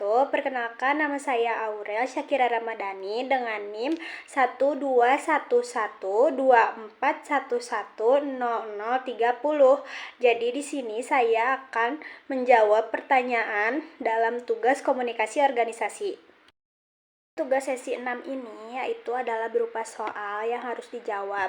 wabarakatuh. Perkenalkan, nama saya Aurel Syakira Ramadhani dengan NIM 12112410030. Jadi di sini saya akan menjawab pertanyaan dalam tugas komunikasi organisasi. Tugas sesi 6 ini yaitu adalah berupa soal yang harus dijawab,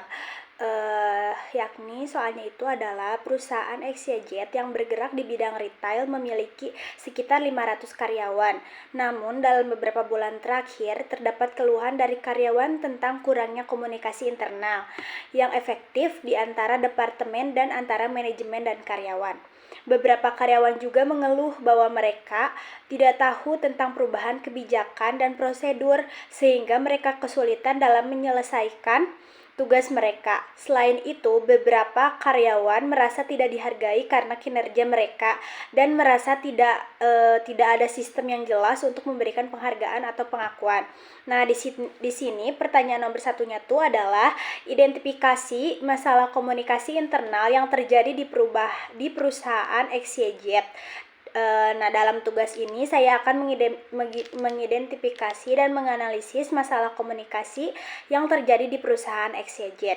yakni soalnya itu adalah perusahaan XYZ yang bergerak di bidang retail memiliki sekitar 500 karyawan. Namun dalam beberapa bulan terakhir terdapat keluhan dari karyawan tentang kurangnya komunikasi internal yang efektif di antara departemen dan antara manajemen dan karyawan. Beberapa karyawan juga mengeluh bahwa mereka tidak tahu tentang perubahan kebijakan dan prosedur sehingga mereka kesulitan dalam menyelesaikan tugas mereka. Selain itu, beberapa karyawan merasa tidak dihargai karena kinerja mereka dan merasa tidak ada sistem yang jelas untuk memberikan penghargaan atau pengakuan. Nah, di sini pertanyaan nomor satunya itu adalah identifikasi masalah komunikasi internal yang terjadi di perusahaan XYZ. Nah, dalam tugas ini saya akan mengidentifikasi dan menganalisis masalah komunikasi yang terjadi di perusahaan XYZ.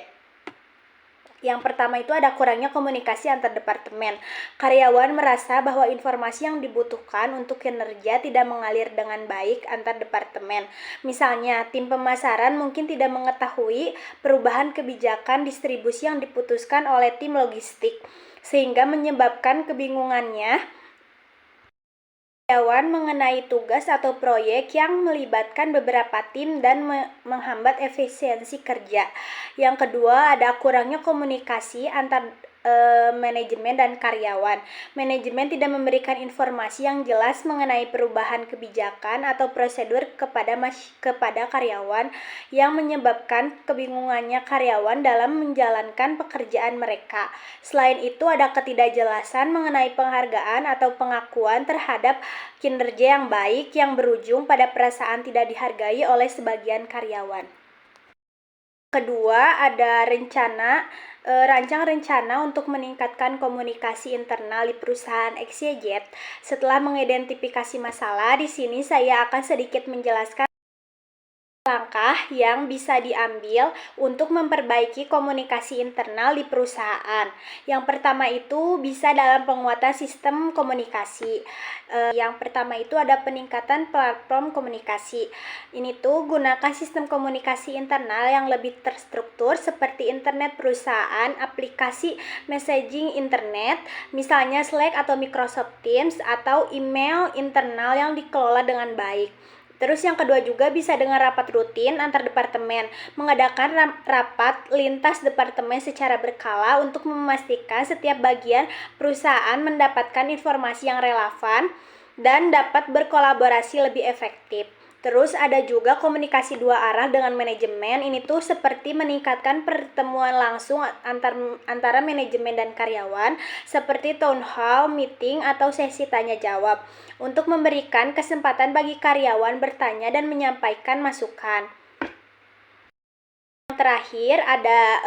Yang pertama itu ada kurangnya komunikasi antar departemen. Karyawan merasa bahwa informasi yang dibutuhkan untuk kinerja tidak mengalir dengan baik antar departemen. Misalnya, tim pemasaran mungkin tidak mengetahui perubahan kebijakan distribusi yang diputuskan oleh tim logistik, sehingga menyebabkan kebingungannya karyawan mengenai tugas atau proyek yang melibatkan beberapa tim dan menghambat efisiensi kerja. Yang kedua, ada kurangnya komunikasi antar manajemen dan karyawan. Manajemen tidak memberikan informasi yang jelas mengenai perubahan kebijakan atau prosedur kepada karyawan yang menyebabkan kebingungannya karyawan dalam menjalankan pekerjaan mereka. Selain itu, ada ketidakjelasan mengenai penghargaan atau pengakuan terhadap kinerja yang baik yang berujung pada perasaan tidak dihargai oleh sebagian karyawan. Kedua, ada rancang rencana untuk meningkatkan komunikasi internal di perusahaan XYZ. Setelah mengidentifikasi masalah, di sini saya akan sedikit menjelaskan langkah yang bisa diambil untuk memperbaiki komunikasi internal di perusahaan. Yang pertama itu bisa dalam penguatan sistem komunikasi. Yang pertama itu ada peningkatan platform komunikasi. Ini tuh gunakan sistem komunikasi internal yang lebih terstruktur seperti internet perusahaan, aplikasi messaging internet, misalnya Slack atau Microsoft Teams, atau email internal yang dikelola dengan baik. Terus yang kedua juga bisa dengan rapat rutin antar departemen, mengadakan rapat lintas departemen secara berkala untuk memastikan setiap bagian perusahaan mendapatkan informasi yang relevan dan dapat berkolaborasi lebih efektif. Terus ada juga komunikasi dua arah dengan manajemen. Ini tuh seperti meningkatkan pertemuan langsung antara manajemen dan karyawan, seperti town hall meeting atau sesi tanya jawab, untuk memberikan kesempatan bagi karyawan bertanya dan menyampaikan masukan. Terakhir ada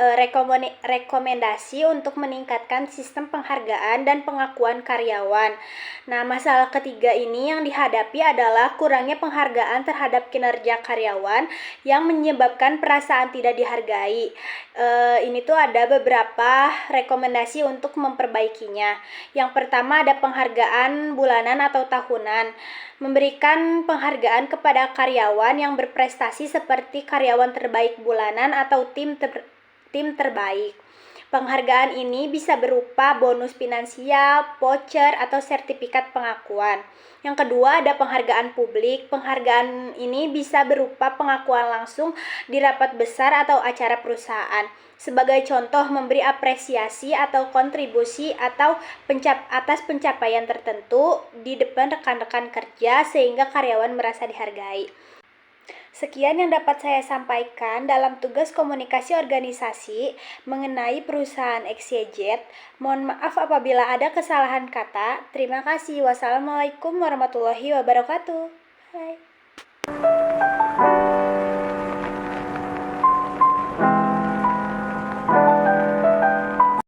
rekomendasi untuk meningkatkan sistem penghargaan dan pengakuan karyawan. Nah, masalah ketiga ini yang dihadapi adalah kurangnya penghargaan terhadap kinerja karyawan yang menyebabkan perasaan tidak dihargai. Ini tuh ada beberapa rekomendasi untuk memperbaikinya. Yang pertama ada penghargaan bulanan atau tahunan. Memberikan penghargaan kepada karyawan yang berprestasi seperti karyawan terbaik bulanan atau tim terbaik. Penghargaan ini bisa berupa bonus finansial, voucher, atau sertifikat pengakuan. Yang kedua ada penghargaan publik. Penghargaan ini bisa berupa pengakuan langsung di rapat besar atau acara perusahaan. Sebagai contoh, memberi apresiasi atau kontribusi atau atas pencapaian tertentu di depan rekan-rekan kerja sehingga karyawan merasa dihargai. Sekian yang dapat saya sampaikan dalam tugas komunikasi organisasi mengenai perusahaan XYZ. Mohon maaf apabila ada kesalahan kata. Terima kasih. Wassalamualaikum warahmatullahi wabarakatuh. Bye.